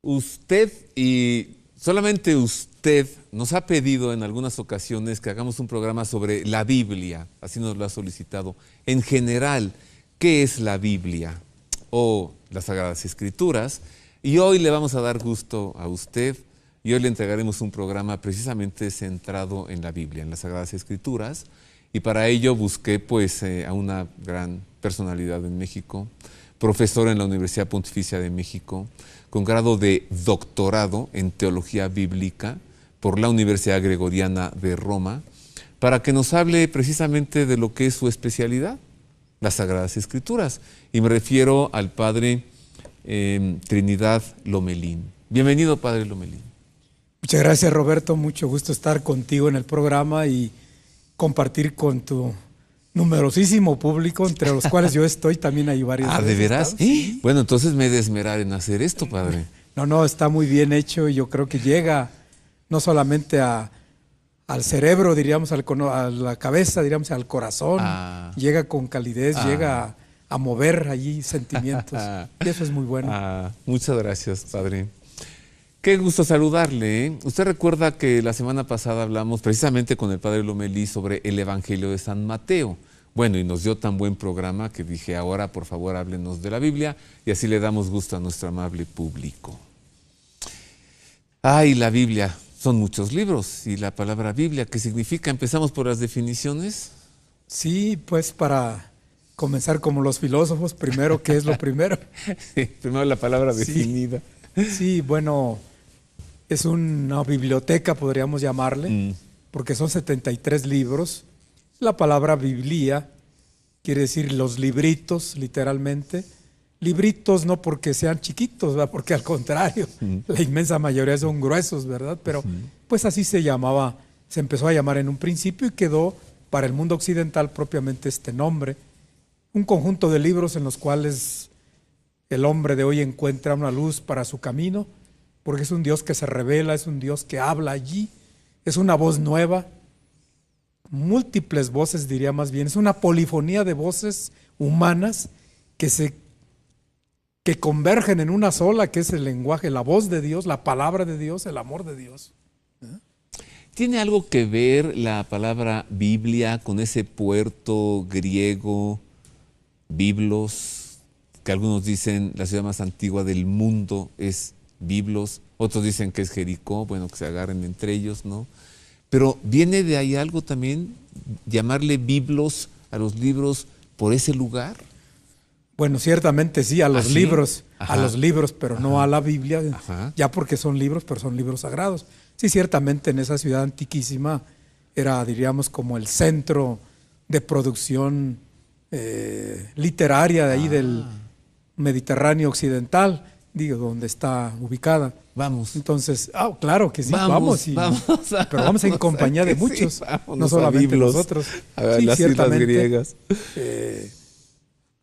Usted y solamente usted nos ha pedido en algunas ocasiones que hagamos un programa sobre la Biblia, así nos lo ha solicitado. En general, ¿qué es la Biblia o las Sagradas Escrituras? Y hoy le vamos a dar gusto a usted y hoy le entregaremos un programa precisamente centrado en la Biblia, en las Sagradas Escrituras. Y para ello busqué a una gran personalidad en México, profesor en la Universidad Pontificia de México, con grado de doctorado en Teología Bíblica por la Universidad Gregoriana de Roma, para que nos hable precisamente de lo que es su especialidad, las Sagradas Escrituras. Y me refiero al Padre Trinidad Lomelín. Bienvenido, Padre Lomelín. Muchas gracias, Roberto. Mucho gusto estar contigo en el programa y compartir con tu numerosísimo público, entre los cuales yo estoy, también hay varios. ¿De veras? ¿Sí? Bueno, entonces me he de esmerar en hacer esto, Padre. No, está muy bien hecho y yo creo que llega no solamente al cerebro, diríamos, a la cabeza, diríamos, al corazón, llega con calidez, llega a mover allí sentimientos. Y eso es muy bueno. Muchas gracias, Padre. Qué gusto saludarle, ¿eh? Usted recuerda que la semana pasada hablamos precisamente con el Padre Lomelí sobre el Evangelio de San Mateo. Bueno, y nos dio tan buen programa que dije, ahora por favor háblenos de la Biblia y así le damos gusto a nuestro amable público. La Biblia, son muchos libros y la palabra Biblia, ¿qué significa? ¿Empezamos por las definiciones? Sí, pues para comenzar como los filósofos, primero, ¿qué es lo primero? Sí, primero la palabra definida. Sí, bueno, es una biblioteca, podríamos llamarle, porque son 73 libros. La palabra Biblia quiere decir los libritos, literalmente. Libritos no porque sean chiquitos, ¿verdad? Porque al contrario, la inmensa mayoría son gruesos, ¿verdad? Pero pues así se llamaba, se empezó a llamar en un principio y quedó para el mundo occidental propiamente este nombre. Un conjunto de libros en los cuales el hombre de hoy encuentra una luz para su camino, porque es un Dios que se revela, es un Dios que habla allí, es una voz nueva, múltiples voces diría más bien, es una polifonía de voces humanas que convergen en una sola, que es el lenguaje, la voz de Dios, la palabra de Dios, el amor de Dios. ¿Tiene algo que ver la palabra Biblia con ese puerto griego, Biblos, que algunos dicen la ciudad más antigua del mundo es Biblos, otros dicen que es Jericó, bueno, que se agarren entre ellos, ¿no? Pero ¿viene de ahí algo también, llamarle Biblos a los libros por ese lugar? Bueno, ciertamente sí, a los libros, pero no a la Biblia, ya porque son libros, pero son libros sagrados. Sí, ciertamente en esa ciudad antiquísima era, diríamos, como el centro de producción literaria de ahí del Mediterráneo occidental, digo, donde está ubicada. Vamos. Entonces, claro que sí, vamos pero vamos en compañía de muchos, no solamente nosotros. Sí, las islas griegas.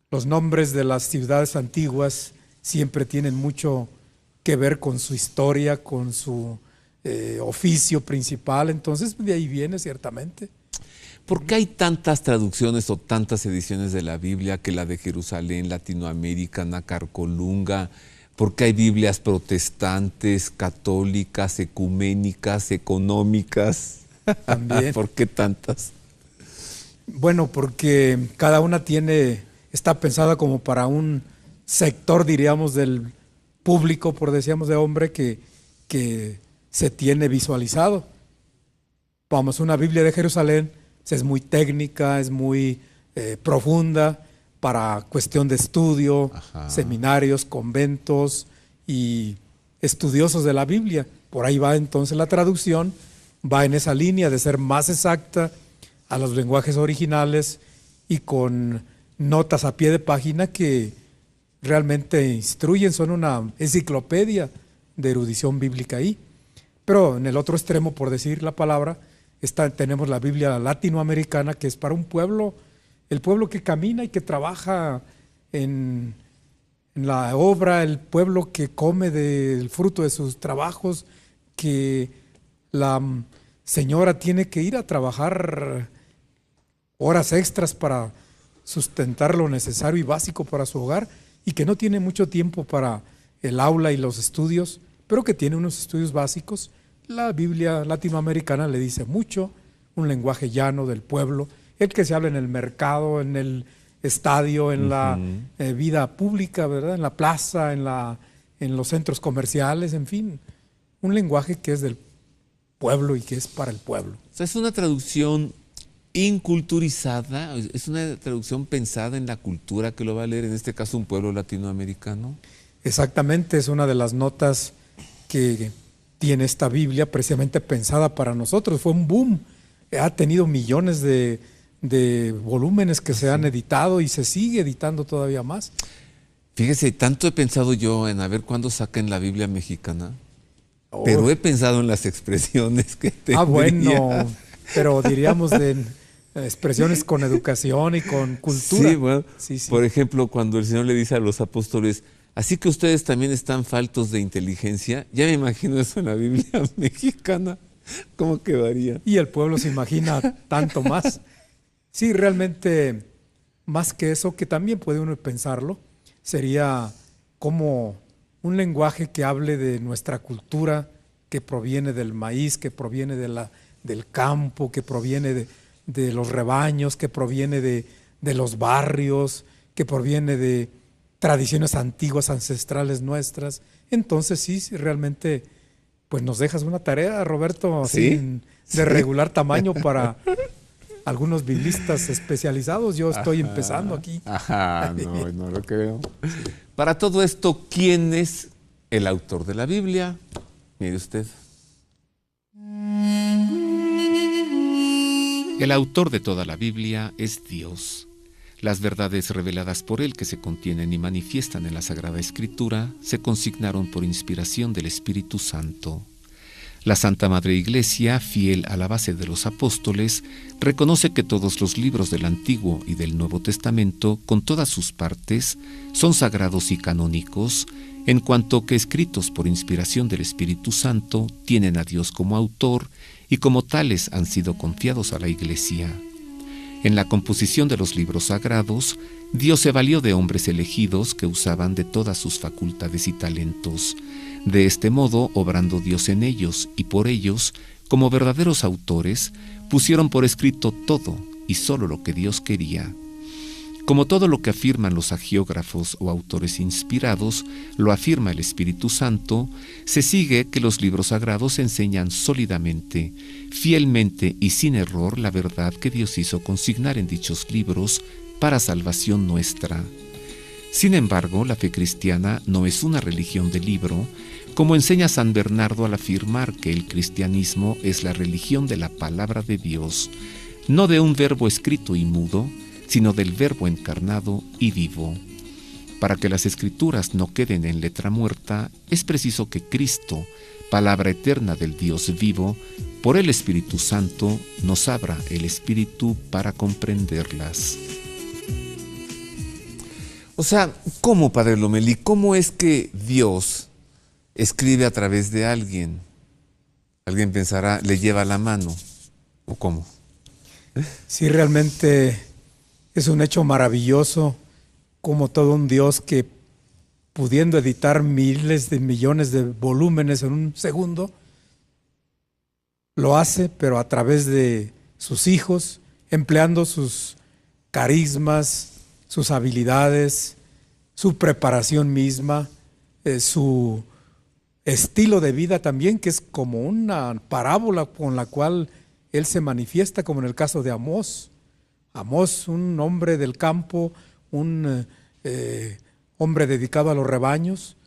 Los nombres de las ciudades antiguas siempre tienen mucho que ver con su historia, con su oficio principal, entonces de ahí viene ciertamente. ¿Por qué hay tantas traducciones o tantas ediciones de la Biblia que la de Jerusalén, Latinoamérica, Nacarcolunga? ¿Por qué hay Biblias protestantes, católicas, ecuménicas, económicas? También. ¿Por qué tantas? Bueno, porque cada una está pensada como para un sector, diríamos, del público, por decíamos, de hombre que se tiene visualizado. Vamos, una Biblia de Jerusalén es muy técnica, es muy profunda para cuestión de estudio, seminarios, conventos y estudiosos de la Biblia. Por ahí va entonces la traducción, va en esa línea de ser más exacta a los lenguajes originales y con notas a pie de página que realmente instruyen, son una enciclopedia de erudición bíblica ahí. Pero en el otro extremo, por decir la palabra, tenemos la Biblia latinoamericana, que es para un pueblo, el pueblo que camina y que trabaja en la obra, el pueblo que come del fruto de sus trabajos, que la señora tiene que ir a trabajar horas extras para sustentar lo necesario y básico para su hogar y que no tiene mucho tiempo para el aula y los estudios, pero que tiene unos estudios básicos. La Biblia latinoamericana le dice mucho, un lenguaje llano del pueblo, el que se habla en el mercado, en el estadio, en la vida pública, ¿verdad? En la plaza, en los centros comerciales, en fin, un lenguaje que es del pueblo y que es para el pueblo. O sea, es una traducción inculturizada, es una traducción pensada en la cultura que lo va a leer, en este caso un pueblo latinoamericano. Exactamente, es una de las notas que tiene esta Biblia precisamente pensada para nosotros. Fue un boom, ha tenido millones de volúmenes que se han editado y se sigue editando todavía más. Fíjese, tanto he pensado yo en a ver cuándo saquen la Biblia mexicana, pero he pensado en las expresiones que tendría. Bueno, pero diríamos de expresiones con educación y con cultura. Sí, bueno, Sí. Por ejemplo, cuando el Señor le dice a los apóstoles, así que ustedes también están faltos de inteligencia, ya me imagino eso en la Biblia mexicana, ¿cómo quedaría? Y el pueblo se imagina tanto más. Sí, realmente, más que eso, que también puede uno pensarlo, sería como un lenguaje que hable de nuestra cultura, que proviene del maíz, que proviene del campo, que proviene de los rebaños, que proviene de los barrios, que proviene de tradiciones antiguas, ancestrales nuestras. Entonces sí, realmente, pues nos dejas una tarea, Roberto, ¿Sí? de regular tamaño para algunos biblistas especializados. Yo estoy empezando aquí. Ajá, no lo creo. Para todo esto, ¿quién es el autor de la Biblia? Mire usted. El autor de toda la Biblia es Dios. Las verdades reveladas por Él que se contienen y manifiestan en la Sagrada Escritura se consignaron por inspiración del Espíritu Santo. La Santa Madre Iglesia, fiel a la base de los apóstoles, reconoce que todos los libros del Antiguo y del Nuevo Testamento, con todas sus partes, son sagrados y canónicos, en cuanto que escritos por inspiración del Espíritu Santo, tienen a Dios como autor y como tales han sido confiados a la Iglesia. En la composición de los libros sagrados, Dios se valió de hombres elegidos que usaban de todas sus facultades y talentos. De este modo, obrando Dios en ellos y por ellos, como verdaderos autores, pusieron por escrito todo y solo lo que Dios quería. Como todo lo que afirman los hagiógrafos o autores inspirados, lo afirma el Espíritu Santo, se sigue que los libros sagrados enseñan sólidamente, fielmente y sin error la verdad que Dios hizo consignar en dichos libros para salvación nuestra. Sin embargo, la fe cristiana no es una religión de libro, como enseña San Bernardo al afirmar que el cristianismo es la religión de la palabra de Dios, no de un verbo escrito y mudo, sino del Verbo encarnado y vivo. Para que las Escrituras no queden en letra muerta, es preciso que Cristo, palabra eterna del Dios vivo, por el Espíritu Santo, nos abra el Espíritu para comprenderlas. O sea, ¿cómo, Padre Lomelí? ¿Cómo es que Dios escribe a través de alguien? Alguien pensará, le lleva la mano. ¿O cómo? Sí, realmente es un hecho maravilloso, como todo un Dios que, pudiendo editar miles de millones de volúmenes en un segundo, lo hace, pero a través de sus hijos, empleando sus carismas, sus habilidades, su preparación misma, su estilo de vida también, que es como una parábola con la cual Él se manifiesta, como en el caso de Amós. Amós, un hombre del campo, un hombre dedicado a los rebaños,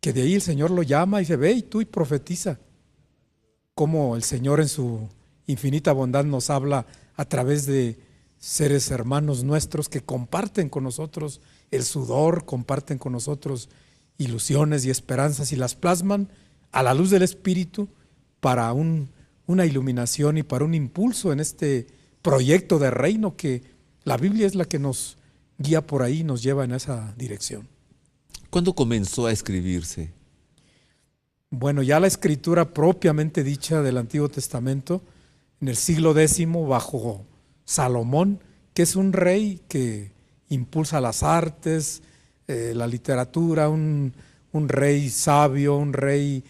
que de ahí el Señor lo llama y dice, ve y tú y profetiza. Como el Señor en su infinita bondad nos habla a través de seres hermanos nuestros que comparten con nosotros el sudor, comparten con nosotros ilusiones y esperanzas y las plasman a la luz del Espíritu para una iluminación y para un impulso en este proyecto de reino que la Biblia es la que nos guía por ahí, nos lleva en esa dirección. ¿Cuándo comenzó a escribirse? Bueno, ya la escritura propiamente dicha del Antiguo Testamento, en el siglo X, bajo Salomón, que es un rey que impulsa las artes, la literatura, un un rey sabio, un rey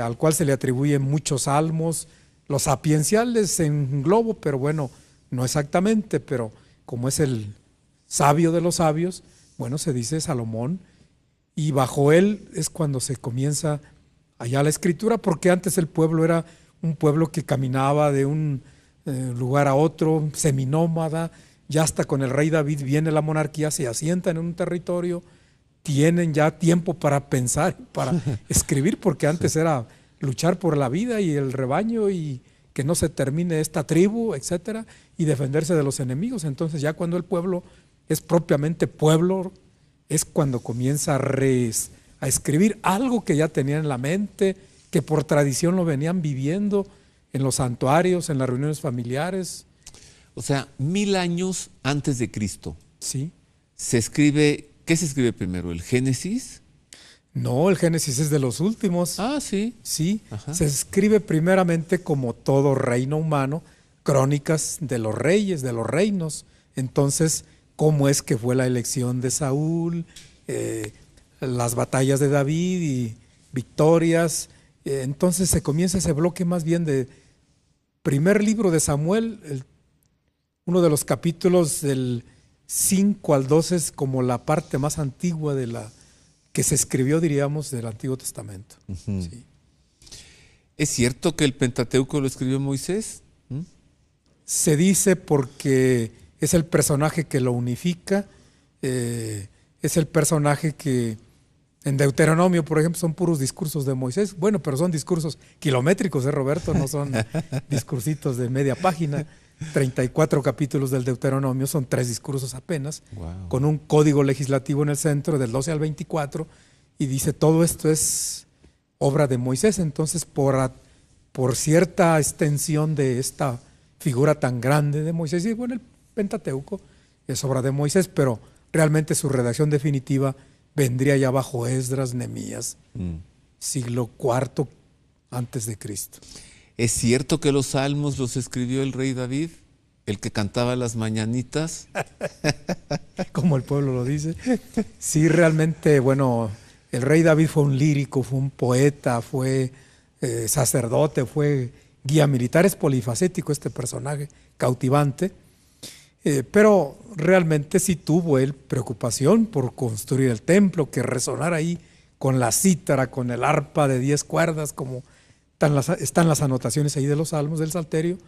al cual se le atribuyen muchos salmos. Los sapienciales se englobo, pero bueno, no exactamente, pero como es el sabio de los sabios, bueno, se dice Salomón, y bajo él es cuando se comienza allá la escritura, porque antes el pueblo era un pueblo que caminaba de un lugar a otro, seminómada. Ya hasta con el rey David viene la monarquía, se asientan en un territorio, tienen ya tiempo para pensar, para escribir, porque antes era luchar por la vida y el rebaño y que no se termine esta tribu, etcétera, y defenderse de los enemigos. Entonces ya cuando el pueblo es propiamente pueblo, es cuando comienza a escribir algo que ya tenían en la mente, que por tradición lo venían viviendo en los santuarios, en las reuniones familiares. O sea, 1000 años antes de Cristo. Sí. Se escribe, ¿qué se escribe primero? ¿El Génesis? No, el Génesis es de los últimos. Ah, sí. Sí, Ajá. se escribe primeramente, como todo reino humano, crónicas de los reyes, de los reinos. Entonces, cómo es que fue la elección de Saúl, las batallas de David y victorias. Entonces se comienza ese bloque más bien de primer libro de Samuel, uno de los capítulos del 5 al 12 es como la parte más antigua de la que se escribió, diríamos, del Antiguo Testamento. Ujú. Sí. ¿Es cierto que el Pentateuco lo escribió Moisés? Se dice porque es el personaje que lo unifica, es el personaje que en Deuteronomio, por ejemplo, son puros discursos de Moisés. Bueno, pero son discursos kilométricos, Roberto, no son discursitos de media página. 34 capítulos del Deuteronomio, son 3 discursos apenas, Wow. con un código legislativo en el centro del 12 al 24, y dice todo esto es obra de Moisés. Entonces, por cierta extensión de esta figura tan grande de Moisés, y bueno, el Pentateuco es obra de Moisés, pero realmente su redacción definitiva vendría ya bajo Esdras, Nehemías, siglo IV antes de Cristo. ¿Es cierto que los salmos los escribió el rey David, el que cantaba las mañanitas? Como el pueblo lo dice. Sí, realmente, bueno, el rey David fue un lírico, fue un poeta, fue sacerdote, fue guía militar, es polifacético este personaje, cautivante, pero realmente sí tuvo él preocupación por construir el templo, que resonara ahí con la cítara, con el arpa de 10 cuerdas, como están las anotaciones ahí de los salmos del Salterio.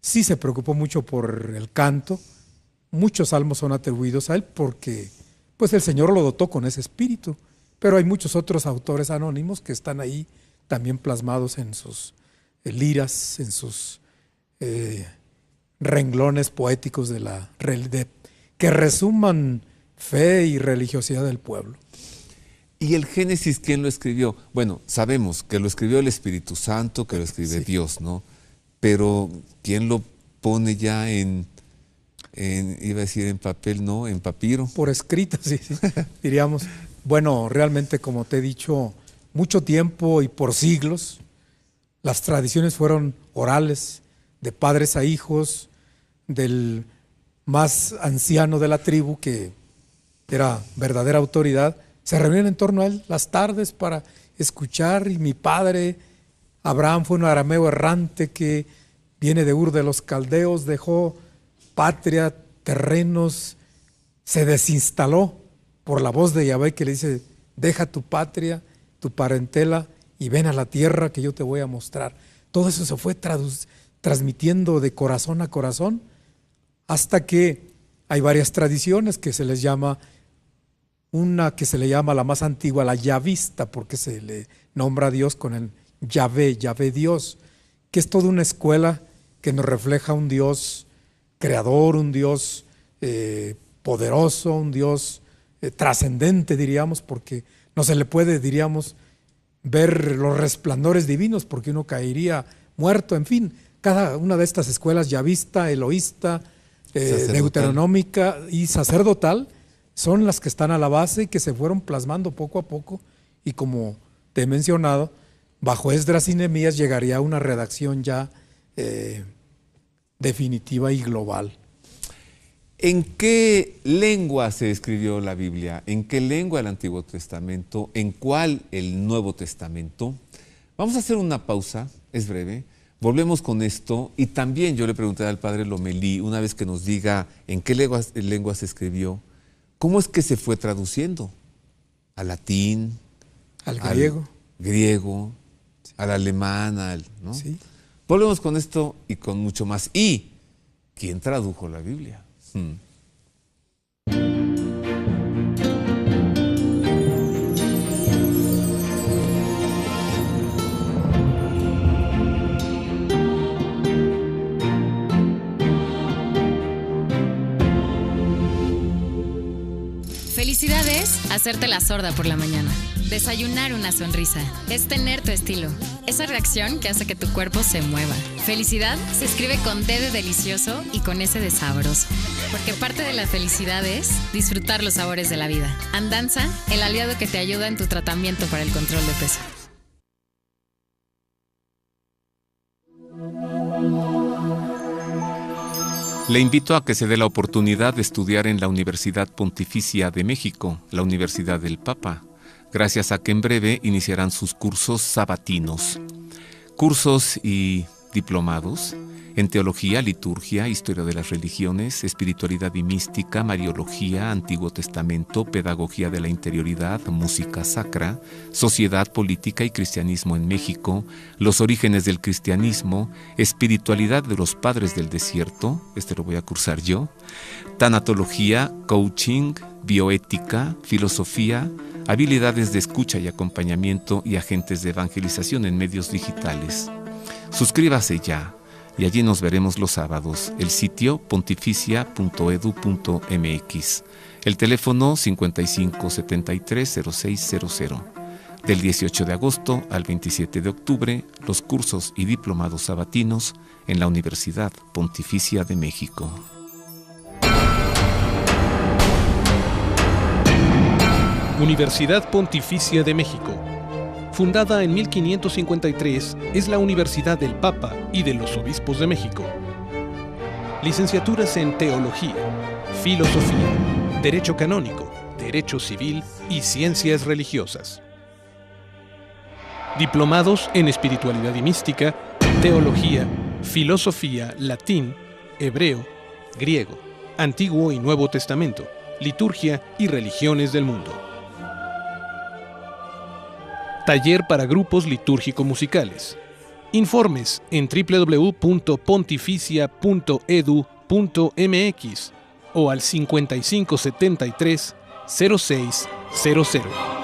Sí se preocupó mucho por el canto. Muchos salmos son atribuidos a él porque pues el Señor lo dotó con ese espíritu, pero hay muchos otros autores anónimos que están ahí también plasmados en sus liras, en sus renglones poéticos que resuman fe y religiosidad del pueblo. ¿Y el Génesis quién lo escribió? Bueno, sabemos que lo escribió el Espíritu Santo, que lo escribe Sí. Dios, ¿no? Pero ¿quién lo pone ya iba a decir en papel, no, en papiro? Por escrito, sí, diríamos. Bueno, realmente, como te he dicho, mucho tiempo y por siglos, las tradiciones fueron orales, de padres a hijos, del más anciano de la tribu, que era verdadera autoridad, se reunían en torno a él las tardes para escuchar. Y mi padre, Abraham, fue un arameo errante que viene de Ur de los Caldeos, dejó patria, terrenos, se desinstaló por la voz de Yahvé que le dice: deja tu patria, tu parentela y ven a la tierra que yo te voy a mostrar. Todo eso se fue transmitiendo de corazón a corazón, hasta que hay varias tradiciones que se les llama, una que se le llama la más antigua, la yavista, porque se le nombra a Dios con el Yahvé, Yahvé Dios, que es toda una escuela que nos refleja un Dios creador, un Dios poderoso, un Dios trascendente, diríamos, porque no se le puede, diríamos, ver los resplandores divinos, porque uno caería muerto. En fin, cada una de estas escuelas, yavista, eloísta, deuteronómica y sacerdotal, son las que están a la base y que se fueron plasmando poco a poco, y como te he mencionado, bajo Esdras y Nehemías llegaría a una redacción ya definitiva y global. ¿En qué lengua se escribió la Biblia? ¿En qué lengua el Antiguo Testamento? ¿En cuál el Nuevo Testamento? Vamos a hacer una pausa, es breve. Volvemos con esto y también yo le preguntaré al padre Lomelí, una vez que nos diga en qué lengua se escribió, ¿cómo es que se fue traduciendo? ¿Al latín? Al griego. Griego, sí. Al alemán, ¿no? Sí. Volvemos con esto y con mucho más. ¿Y quién tradujo la Biblia? Felicidad es hacerte la sorda por la mañana. Desayunar una sonrisa es tener tu estilo. Esa reacción que hace que tu cuerpo se mueva. Felicidad se escribe con D de delicioso y con S de sabroso. Porque parte de la felicidad es disfrutar los sabores de la vida. Andanza, el aliado que te ayuda en tu tratamiento para el control de peso. Le invito a que se dé la oportunidad de estudiar en la Universidad Pontificia de México, la Universidad del Papa, gracias a que en breve iniciarán sus cursos sabatinos. Cursos y diplomados en teología, liturgia, historia de las religiones, espiritualidad y mística, mariología, Antiguo Testamento, pedagogía de la interioridad, música sacra, sociedad, política y cristianismo en México, los orígenes del cristianismo, espiritualidad de los padres del desierto, este lo voy a cursar yo, tanatología, coaching, bioética, filosofía, habilidades de escucha y acompañamiento y agentes de evangelización en medios digitales. Suscríbase ya y allí nos veremos los sábados. El sitio pontificia.edu.mx. El teléfono 5573-0600. Del 18 de agosto al 27 de octubre, los cursos y diplomados sabatinos en la Universidad Pontificia de México. Universidad Pontificia de México. Fundada en 1553, es la Universidad del Papa y de los Obispos de México. Licenciaturas en Teología, Filosofía, Derecho Canónico, Derecho Civil y Ciencias Religiosas. Diplomados en Espiritualidad y Mística, Teología, Filosofía, Latín, Hebreo, Griego, Antiguo y Nuevo Testamento, Liturgia y Religiones del Mundo. Taller para grupos litúrgico-musicales. Informes en www.pontificia.edu.mx o al 5573 0600.